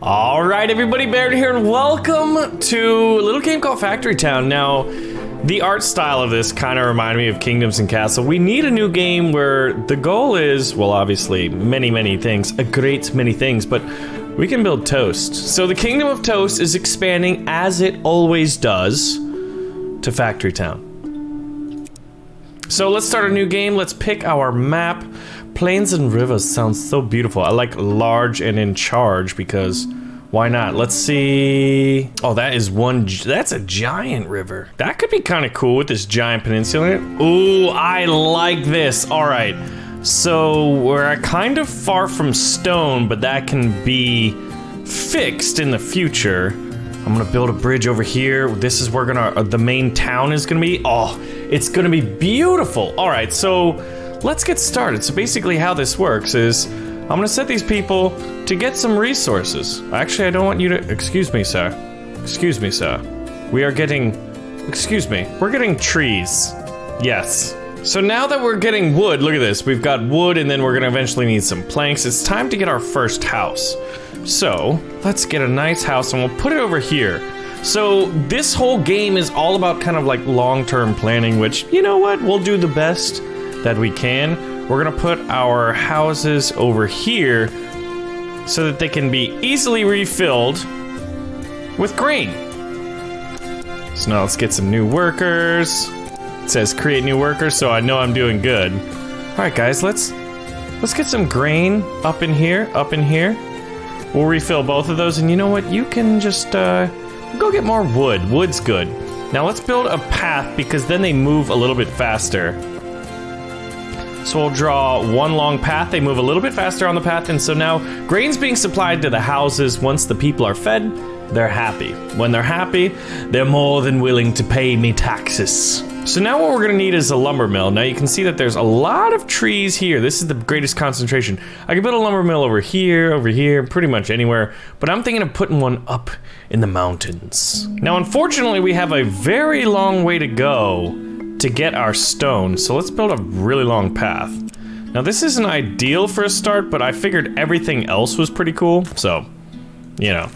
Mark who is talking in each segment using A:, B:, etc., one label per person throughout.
A: Alright everybody, Baron here and welcome to a little game called Factory Town. Now, the art style of this kind of reminded me of Kingdoms and Castle. We need a new game where the goal is, well obviously, many things, a great many things, but we can build toast. So the Kingdom of Toast is expanding as it always does to Factory Town. So let's start a new game, let's pick our map. Plains and rivers sounds so beautiful. I like large and in charge because why not? Let's see. Oh, that's a giant river. That could be kind of cool with this giant peninsula in it. Ooh, I like this. All right. So we're kind of far from stone, but that can be fixed in the future. I'm gonna build a bridge over here. This is where the main town is gonna be. Oh, it's gonna be beautiful. All right, so let's get started. So basically how this works is I'm gonna set these people to get some resources. Actually, I don't want you to, excuse me, sir. Excuse me, sir. We're getting trees. Yes. So now that we're getting wood, look at this. We've got wood and then we're gonna eventually need some planks. It's time to get our first house. So let's get a nice house and we'll put it over here. So this whole game is all about kind of like long-term planning, which, you know what, we'll do the best that we can. We're gonna put our houses over here so that they can be easily refilled with grain. So now let's get some new workers. It says create new workers, so I know I'm doing good. All right, guys, let's get some grain up in here, We'll refill both of those, and you know what? You can just go get more wood. Wood's good. Now let's build a path because then they move a little bit faster. So we'll draw one long path. They move a little bit faster on the path, and so now grain's being supplied to the houses. Once the people are fed, they're happy. When they're happy, they're more than willing to pay me taxes. So now what we're gonna need is a lumber mill. Now you can see that there's a lot of trees here. This is the greatest concentration. I can build a lumber mill over here, pretty much anywhere, but I'm thinking of putting one up in the mountains. Now unfortunately we have a very long way to go to get our stone, so let's build a really long path. Now this isn't ideal for a start, but I figured everything else was pretty cool, so, you know,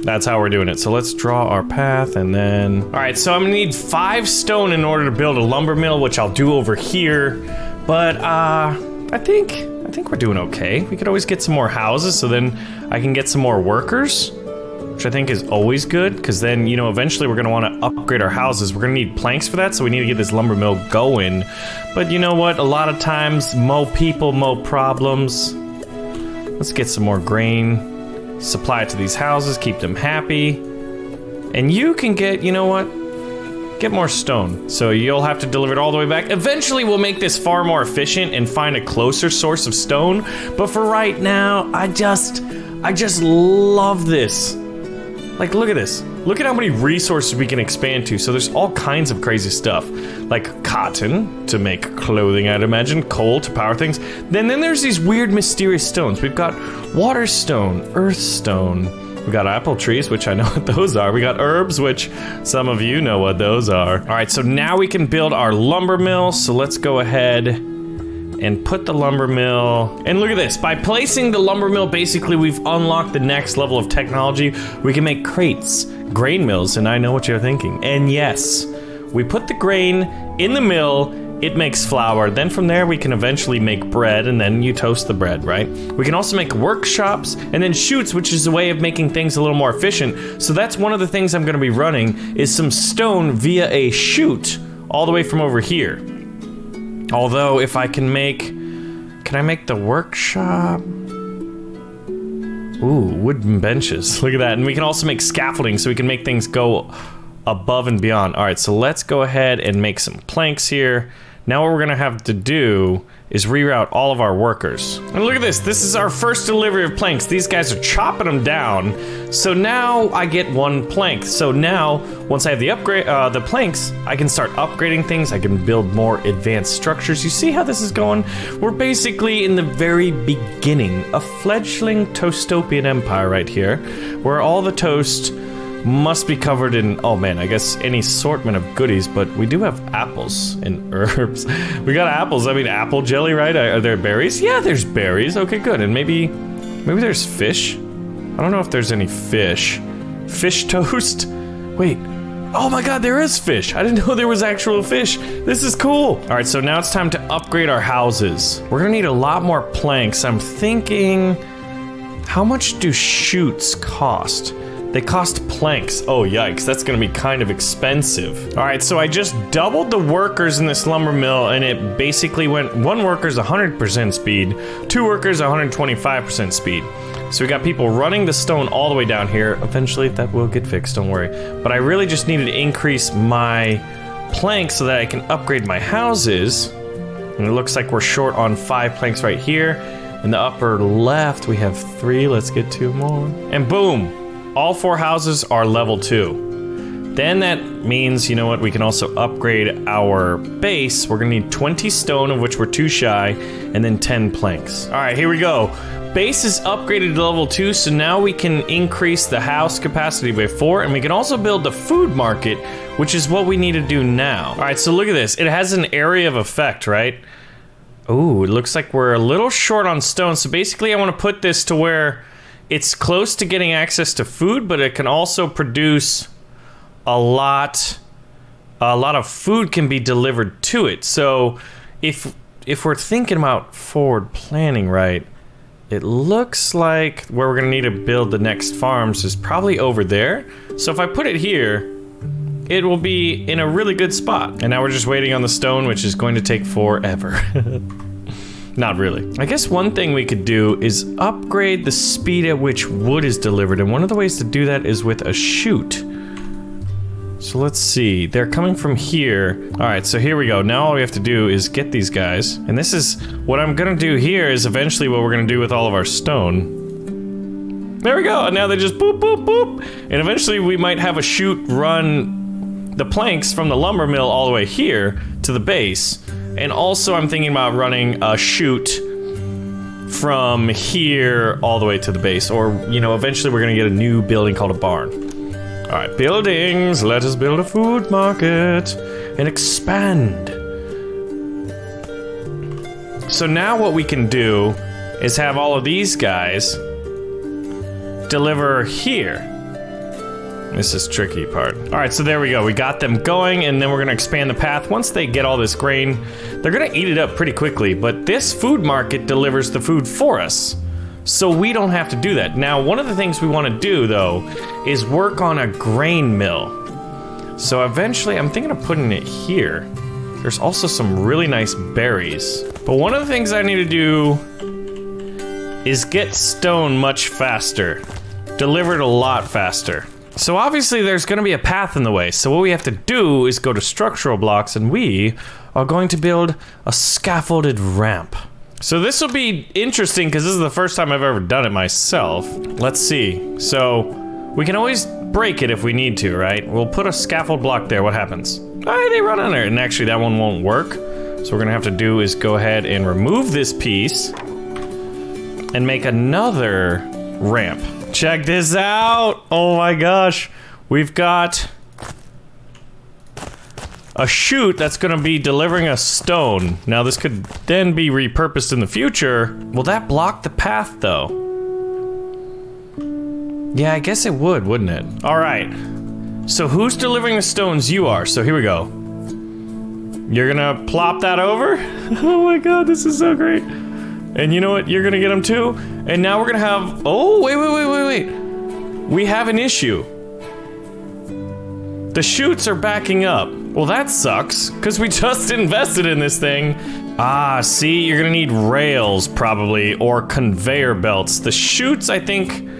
A: that's how we're doing it. So let's draw our path and then... Alright, so I'm gonna need 5 stone in order to build a lumber mill, which I'll do over here, but I think we're doing okay. We could always get some more houses, so then I can get some more workers, which I think is always good, because then, you know, eventually we're going to want to upgrade our houses. We're going to need planks for that, so we need to get this lumber mill going. But you know what? A lot of times, mo people, mo problems. Let's get some more grain, supply it to these houses, keep them happy. And you can get, you know what? Get more stone. So you'll have to deliver it all the way back. Eventually we'll make this far more efficient and find a closer source of stone. But for right now, I just love this. Like, look at this. Look at how many resources we can expand to. So there's all kinds of crazy stuff. Like cotton to make clothing, I'd imagine. Coal to power things. Then there's these weird, mysterious stones. We've got water stone, earth stone. We got apple trees, which I know what those are. We got herbs, which some of you know what those are. All right, so now we can build our lumber mill. So let's go ahead and put the lumber mill, and look at this. By placing the lumber mill, basically we've unlocked the next level of technology. We can make crates, grain mills, and I know what you're thinking. And yes, we put the grain in the mill, it makes flour. Then from there we can eventually make bread, and then you toast the bread, right? We can also make workshops, and then chutes, which is a way of making things a little more efficient. So that's one of the things I'm gonna be running, is some stone via a chute all the way from over here. Although, if I can I make the workshop? Ooh, wooden benches. Look at that. And we can also make scaffolding, so we can make things go above and beyond. All right, so let's go ahead and make some planks here. Now what we're gonna have to do is reroute all of our workers. And look at this. This is our first delivery of planks. These guys are chopping them down. So now I get 1 plank. So now, once I have the planks, I can start upgrading things. I can build more advanced structures. You see how this is going? We're basically in the very beginning, a fledgling toastopian empire right here, where all the toast must be covered in, oh man, I guess any assortment of goodies, but we do have apples and herbs. We got apples, I mean apple jelly, right? Are there berries? Yeah, there's berries, okay good. And maybe there's fish. I don't know if there's any fish. Fish toast? Wait. Oh my god, there is fish. I didn't know there was actual fish. This is cool. All right, so now it's time to upgrade our houses. We're gonna need a lot more planks. I'm thinking, how much do chutes cost? They cost planks. Oh, yikes, that's gonna be kind of expensive. All right, so I just doubled the workers in this lumber mill, and it basically went, one worker's 100% speed, two workers 125% speed. So we got people running the stone all the way down here. Eventually that will get fixed, don't worry. But I really just needed to increase my planks so that I can upgrade my houses. And it looks like we're short on 5 planks right here. In the upper left, we have 3. Let's get 2 more. And boom, all 4 houses are level 2. Then that means, you know what, we can also upgrade our base. We're gonna need 20 stone, of which we're 2 shy, and then 10 planks. All right, here we go. Base is upgraded to level 2, so now we can increase the house capacity by 4, and we can also build the food market, which is what we need to do now. All right, so look at this. It has an area of effect, right? Ooh, it looks like we're a little short on stone, so basically I want to put this to where it's close to getting access to food, but it can also produce a lot of food can be delivered to it. So if we're thinking about forward planning, right, it looks like where we're gonna need to build the next farms is probably over there. So if I put it here, it will be in a really good spot. And now we're just waiting on the stone, which is going to take forever. Not really. I guess one thing we could do is upgrade the speed at which wood is delivered. And one of the ways to do that is with a chute. So let's see, they're coming from here. All right, so here we go. Now all we have to do is get these guys. And this is, what I'm gonna do here is eventually what we're gonna do with all of our stone. There we go, and now they just boop, boop, boop. And eventually we might have a chute run the planks from the lumber mill all the way here to the base. And also I'm thinking about running a chute from here all the way to the base. Or, you know, eventually we're gonna get a new building called a barn. All right, buildings, let us build a food market and expand. So now what we can do is have all of these guys deliver here. This is tricky part. All right, so there we go. We got them going, and then we're gonna expand the path. Once they get all this grain, they're gonna eat it up pretty quickly, but this food market delivers the food for us. So we don't have to do that. Now, one of the things we want to do, though, is work on a grain mill. So eventually, I'm thinking of putting it here. There's also some really nice berries. But one of the things I need to do is get stone much faster. Delivered a lot faster. So obviously, there's going to be a path in the way. So what we have to do is go to structural blocks, and we are going to build a scaffolded ramp. So this will be interesting because this is the first time I've ever done it myself. Let's see. So we can always break it if we need to, right? We'll put a scaffold block there. What happens? Oh, they run under it. And actually that one won't work. So what we're gonna have to do is go ahead and remove this piece and make another ramp. Check this out. Oh my gosh. We've got a chute that's gonna be delivering a stone. Now this could then be repurposed in the future. Will that block the path though? Yeah, I guess it would, wouldn't it? All right, so who's delivering the stones? You are, so here we go. You're gonna plop that over? Oh my god, this is so great. And you know what, you're gonna get them too? And now we're gonna have, oh, wait. We have an issue. The chutes are backing up. Well, that sucks, because we just invested in this thing. Ah, see, you're gonna need rails, probably, or conveyor belts. The chutes, I think...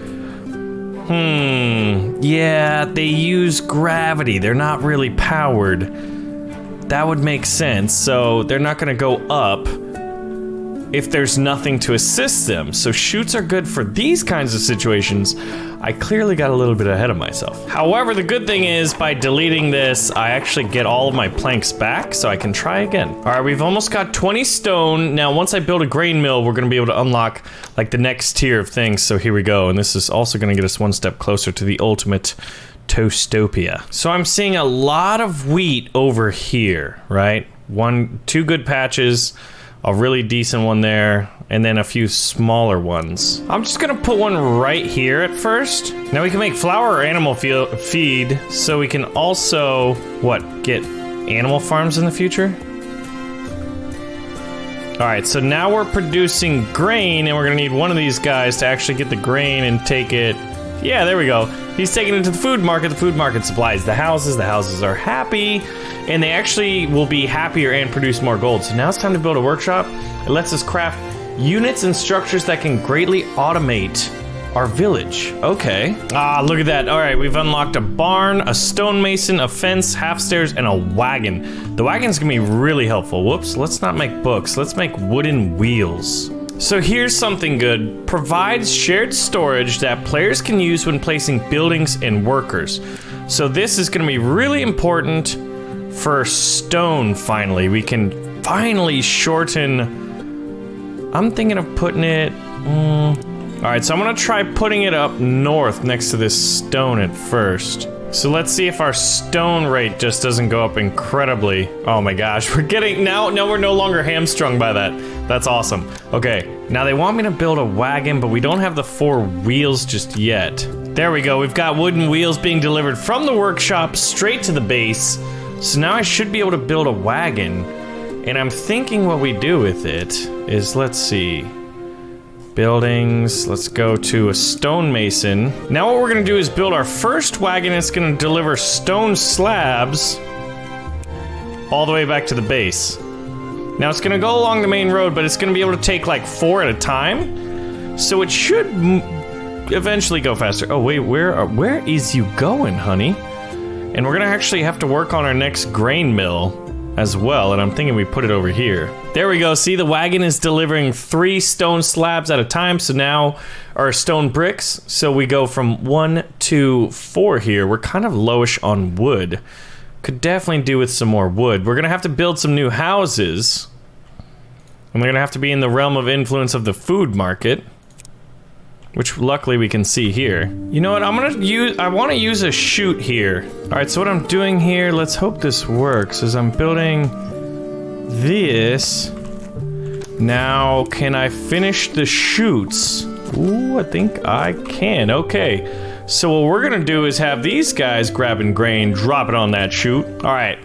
A: yeah, they use gravity. They're not really powered. That would make sense, so they're not gonna go up if there's nothing to assist them. So chutes are good for these kinds of situations. I clearly got a little bit ahead of myself. However, the good thing is by deleting this, I actually get all of my planks back so I can try again. All right, we've almost got 20 stone. Now, once I build a grain mill, we're gonna be able to unlock like the next tier of things. So here we go. And this is also gonna get us one step closer to the ultimate Toastopia. So I'm seeing a lot of wheat over here, right? Two good patches, a really decent one there, and then a few smaller ones. I'm just gonna put one right here at first. Now we can make flour or animal feed, so we can also, what, get animal farms in the future? All right, so now we're producing grain, and we're gonna need one of these guys to actually get the grain and take it. Yeah, there we go. He's taking it to the food market supplies the houses are happy, and they actually will be happier and produce more gold. So now it's time to build a workshop. It lets us craft units and structures that can greatly automate our village. Okay. Ah, look at that. All right, we've unlocked a barn, a stonemason, a fence, half stairs, and a wagon. The wagon's gonna be really helpful. Whoops, let's not make books. Let's make wooden wheels. So here's something good. Provides shared storage that players can use when placing buildings and workers. So this is gonna be really important for stone, finally. We can finally shorten. I'm thinking of putting it, all right, so I'm gonna try putting it up north next to this stone at first. So let's see if our stone rate just doesn't go up incredibly. Oh my gosh, we're getting, now we're no longer hamstrung by that. That's awesome. Okay, now they want me to build a wagon, but we don't have the 4 wheels just yet. There we go, we've got wooden wheels being delivered from the workshop straight to the base. So now I should be able to build a wagon. And I'm thinking what we do with it is, let's see. Buildings, let's go to a stonemason. Now what we're gonna do is build our first wagon. It's gonna deliver stone slabs all the way back to the base. Now it's gonna go along the main road, but it's gonna be able to take like 4 at a time. So it should eventually go faster. Oh wait, where is you going, honey? And we're gonna actually have to work on our next grain mill as well, and I'm thinking we put it over here. There we go, see, the wagon is delivering 3 stone slabs at a time, so now, or stone bricks, so we go from 1 to 4 here. We're kind of lowish on wood. Could definitely do with some more wood. We're gonna have to build some new houses, and they're gonna have to be in the realm of influence of the food market, which luckily we can see here. You know what, I wanna use a chute here. All right, so what I'm doing here, let's hope this works, is I'm building this. Now, can I finish the chutes? Ooh, I think I can, okay. So what we're gonna do is have these guys grabbing grain, drop it on that chute. All right,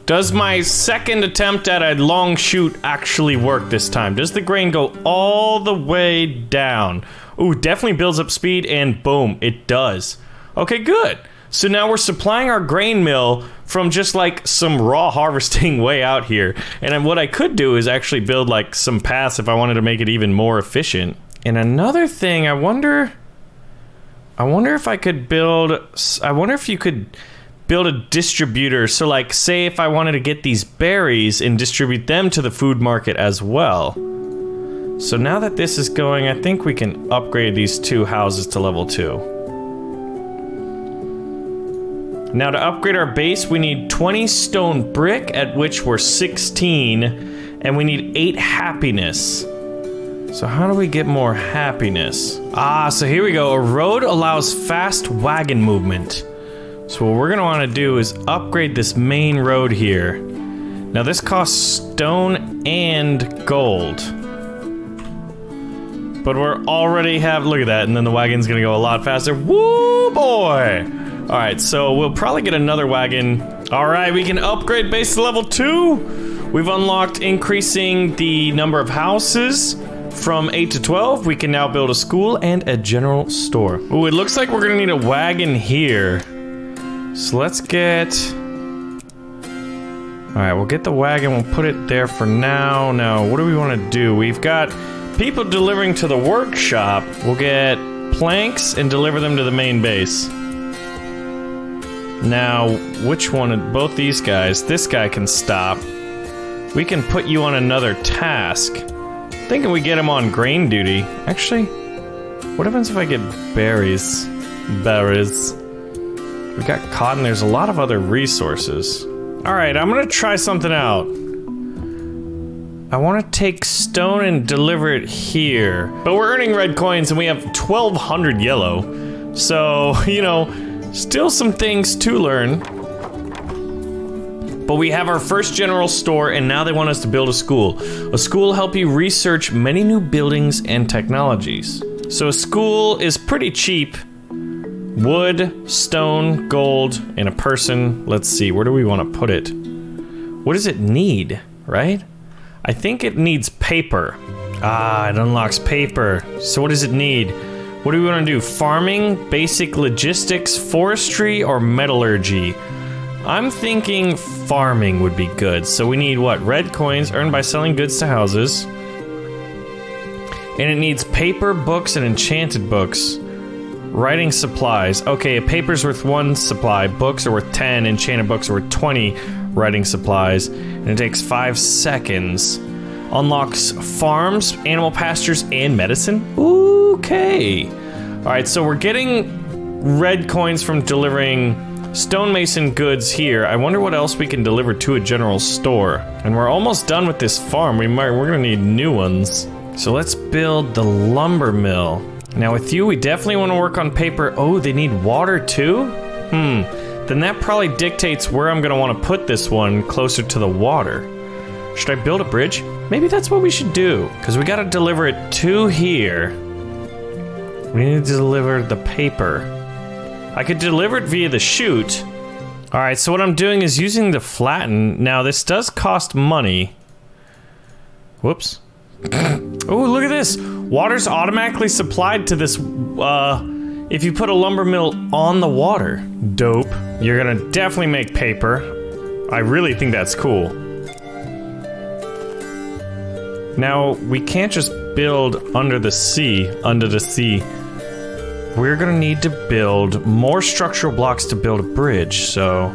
A: does my second attempt at a long chute actually work this time? Does the grain go all the way down? Ooh, definitely builds up speed, and boom, it does. Okay, good. So now we're supplying our grain mill from just like some raw harvesting way out here. And what I could do is actually build like some paths if I wanted to make it even more efficient. And another thing, I wonder if I could build, I wonder if you could build a distributor. So like, say if I wanted to get these berries and distribute them to the food market as well. So now that this is going, I think we can upgrade these 2 houses to level 2. Now to upgrade our base, we need 20 stone brick, at which we're 16, and we need 8 happiness. So how do we get more happiness? Ah, so here we go. A road allows fast wagon movement. So what we're gonna wanna do is upgrade this main road here. Now this costs stone and gold. But we're already look at that, and then the wagon's gonna go a lot faster. Woo, boy! All right, so we'll probably get another wagon. All right, we can upgrade base to level 2. We've unlocked increasing the number of houses from 8 to 12. We can now build a school and a general store. Ooh, it looks like we're gonna need a wagon here. So let's get... All right, we'll get the wagon, we'll put it there for now. Now, what do we wanna do? We've got people delivering to the workshop. We'll get planks and deliver them to the main base. Now, which one? Both these guys. This guy can stop. We can put you on another task. Thinking we get him on grain duty. Actually, what happens if I get berries? Berries. We got cotton. There's a lot of other resources. All right, I'm gonna try something out. I want to take stone and deliver it here. But we're earning red coins and we have 1,200 yellow. So, you know, still some things to learn. But we have our first general store, and now they want us to build a school. A school will help you research many new buildings and technologies. So a school is pretty cheap. Wood, stone, gold, and a person. Let's see, where do we want to put it? What does it need, right? I think it needs paper. Ah, it unlocks paper. So what does it need? What do we want to do? Farming, basic logistics, forestry, or metallurgy? I'm thinking farming would be good. So we need what? Red coins earned by selling goods to houses. And it needs paper, books, and enchanted books. Writing supplies. Okay, a paper's worth 1 supply. Books are worth 10. Enchanted books are worth 20 writing supplies. And it takes 5 seconds. Unlocks farms, animal pastures, and medicine. Okay. Alright, so we're getting red coins from delivering stonemason goods here. I wonder what else we can deliver to a general store. And we're almost done with this farm. We're gonna need new ones. So let's build the lumber mill. Now with you, we definitely want to work on paper. Oh, they need water too? Then that probably dictates where I'm gonna want to put this one closer to the water. Should I build a bridge? Maybe that's what we should do, because we gotta deliver it to here. We need to deliver the paper. I could deliver it via the chute. Alright, so what I'm doing is using the flatten. Now this does cost money. Whoops. Oh, look at this. Water's automatically supplied to this, if you put a lumber mill on the water. Dope. You're gonna definitely make paper. I really think that's cool. Now, we can't just build under the sea. We're gonna need to build more structural blocks to build a bridge, so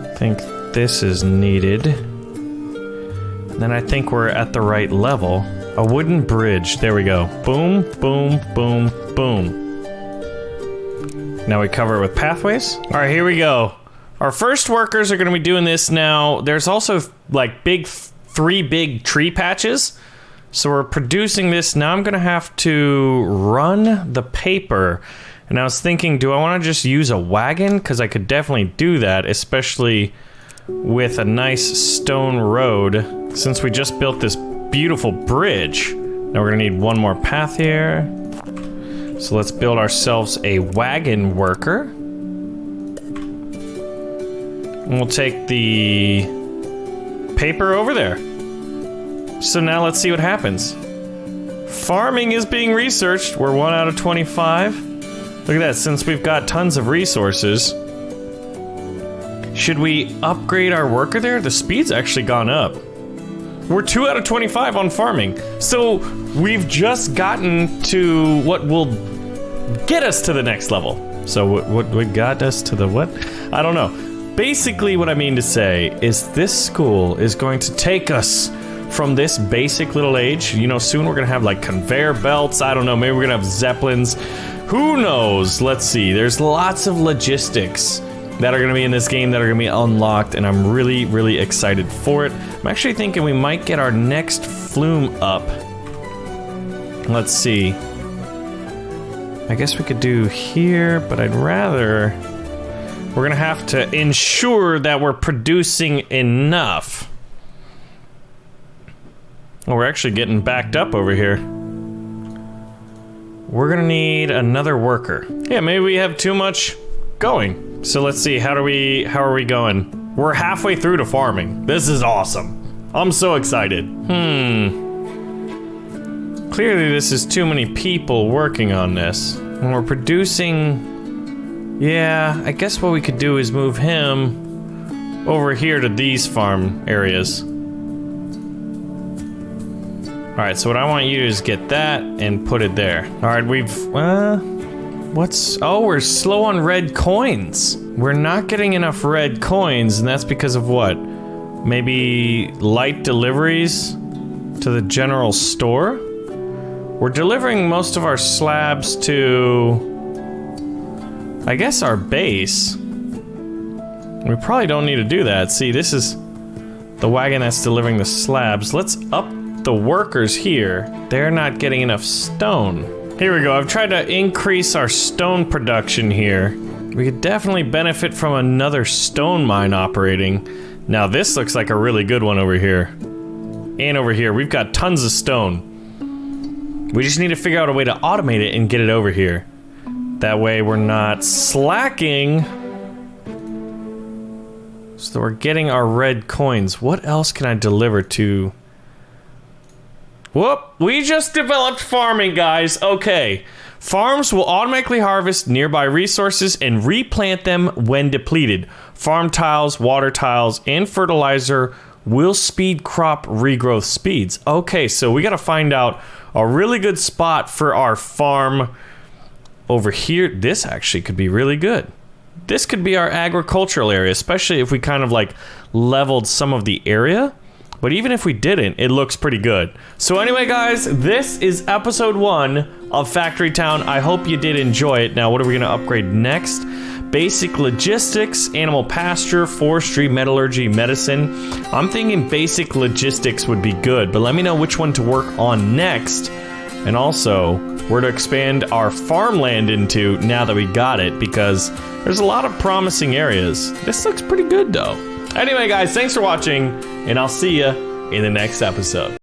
A: I think this is needed. Then I think we're at the right level. A wooden bridge, there we go. Boom, boom, boom, boom. Now we cover it with pathways. All right, here we go. Our first workers are gonna be doing this now. There's also like 3 big tree patches. So we're producing this. Now I'm gonna have to run the paper. And I was thinking, do I wanna just use a wagon? Because I could definitely do that, especially with a nice stone road, since we just built this beautiful bridge. Now we're gonna need one more path here. So let's build ourselves a wagon worker. And we'll take the paper over there. So now let's see what happens. Farming is being researched. We're 1 out of 25. Look at that, since we've got tons of resources. Should we upgrade our worker there? The speed's actually gone up. We're 2 out of 25 on farming. So we've just gotten to what will get us to the next level. So what got us to the what? I don't know. Basically what I mean to say is this school is going to take us from this basic little age. You know, soon we're gonna have like conveyor belts. I don't know, maybe we're gonna have zeppelins. Who knows? Let's see. There's lots of logistics that are gonna be in this game that are gonna be unlocked, and I'm really, really excited for it. I'm actually thinking we might get our next flume up. Let's see. I guess we could do here, but I'd rather... We're gonna have to ensure that we're producing enough. Oh, we're actually getting backed up over here. We're gonna need another worker. Yeah, maybe we have too much going. So let's see, how are we going? We're halfway through to farming. This is awesome. I'm so excited. Clearly this is too many people working on this. And we're producing... Yeah, I guess what we could do is move him over here to these farm areas. Alright, so what I want you to do is get that and put it there. Alright, we've... Oh, we're slow on red coins. We're not getting enough red coins, and that's because of what? Maybe light deliveries to the general store? We're delivering most of our slabs to... I guess our base. We probably don't need to do that. See, this is the wagon that's delivering the slabs. Let's up the workers here. They're not getting enough stone. Here we go. I've tried to increase our stone production here. We could definitely benefit from another stone mine operating. Now this looks like a really good one over here. And over here, we've got tons of stone. We just need to figure out a way to automate it and get it over here. That way we're not slacking. So we're getting our red coins. What else can I deliver to? Whoop, we just developed farming, guys. Okay. Farms will automatically harvest nearby resources and replant them when depleted. Farm tiles, water tiles, and fertilizer will speed crop regrowth speeds. Okay, so we gotta find out a really good spot for our farm over here. This actually could be really good. This could be our agricultural area, especially if we kind of like leveled some of the area. But even if we didn't, it looks pretty good. So anyway, guys, this is episode 1 of Factory Town. I hope you did enjoy it. Now, what are we gonna upgrade next? Basic logistics, animal pasture, forestry, metallurgy, medicine. I'm thinking basic logistics would be good, but let me know which one to work on next. And also, where to expand our farmland into now that we got it, because there's a lot of promising areas. This looks pretty good, though. Anyway, guys, thanks for watching, and I'll see you in the next episode.